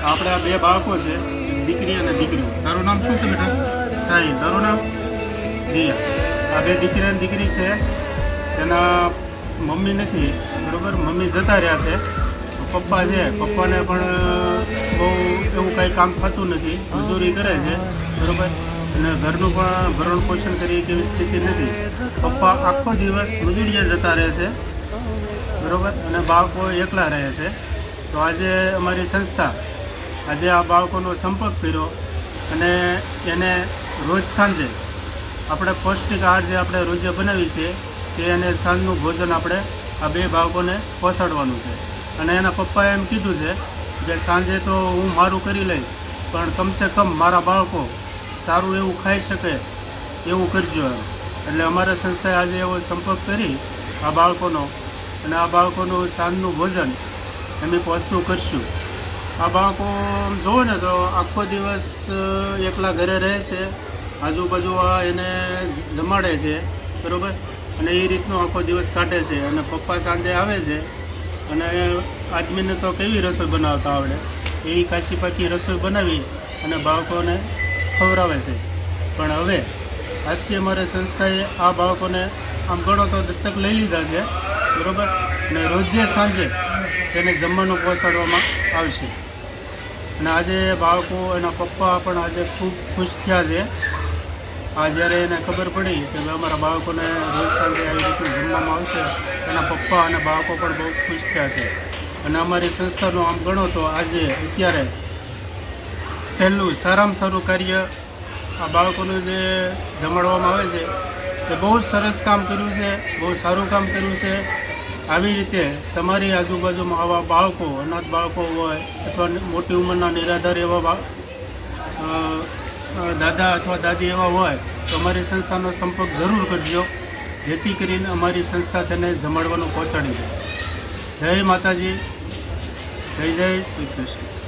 આપણા બે બાળકો છે, દીકરી અને દીકરી. તારું નામ શું છે બેટા? સાહિલ. તારું નામ? રિયા. આ બે દીકરી અને દીકરી છે. તેના મમ્મી નથી, બરાબર. મમ્મી જતા રહ્યા છે. પપ્પા છે, પપ્પાને પણ બહુ એવું કાંઈ કામ થતું નથી, મજૂરી કરે છે, બરાબર. અને ઘરનું પણ ભરણ પોષણ કરી તેવી સ્થિતિ નથી. પપ્પા આખો દિવસ મજૂરીએ જતા રહે છે, બરાબર. અને બાળકો એકલા રહે છે. તો આજે અમારી સંસ્થા આજે આ બાળકોનો સંપર્ક કર્યો અને એને રોજ સાંજે આપણે પૌષ્ટિક આહાર જે આપણે રોજે બનાવી છે તે એને સાંજનું ભોજન આપણે આ બે બાળકોને પહોંચાડવાનું છે. અને એના પપ્પાએ એમ કીધું છે કે સાંજે તો હું મારું કરી લઈશ, પણ કમસે કમ મારા બાળકો સારું એવું ખાઈ શકે એવું કરજો એમ. એટલે અમારા સંસ્થાએ આજે એવો સંપર્ક કરી આ બાળકોનો, અને આ બાળકોનું સાંજનું ભોજન અમે પહોંચતું કરશું. આ બાળકો જુઓ ને તો આખો દિવસ એકલા ઘરે રહે છે, આજુબાજુ એને જમાડે છે, બરાબર. અને એ રીતનો આખો દિવસ કાઢે છે. અને પપ્પા સાંજે આવે છે અને આદમીને તો કેવી રસોઈ બનાવતા આવડે એવી કાશી પાકી રસોઈ બનાવી અને બાળકોને ખવડાવે છે. પણ હવે આજથી અમારી સંસ્થાએ આ બાળકોને આમ ગણો તો દત્તક લઈ લીધા છે, બરાબર. અને રોજે સાંજે તેને જમવાનું પહોંચાડવામાં આવશે. અને આજે બાળકો એના પપ્પા પણ આજે ખૂબ ખુશ થયા છે. આ જ્યારે એને ખબર પડી કે અમારા બાળકોને રોજ સાંજે આવી રીતનું જમવામાં આવશે, એના પપ્પા અને બાળકો પણ બહુ ખુશ થયા છે. અને અમારી સંસ્થાનું આમ ગણો તો આજે અત્યારે પહેલું સારામાં સારું કાર્ય આ બાળકોનું જે જમાડવામાં આવે છે તે બહુ સરસ કામ કર્યું છે, બહુ સારું કામ કર્યું છે. આવી રીતે તમારી આજુબાજુમાં આવા બાળકો, અનાથ બાળકો હોય અથવા મોટી ઉંમરના નિરાધાર એવા દાદા અથવા દાદી એવા હોય તો અમારી સંસ્થાનો સંપર્ક જરૂર કરજો, જેથી કરીને અમારી સંસ્થા તેને જમાડવાનું પહોંચાડી દે. જય માતાજી, જય જય શ્રી કૃષ્ણ.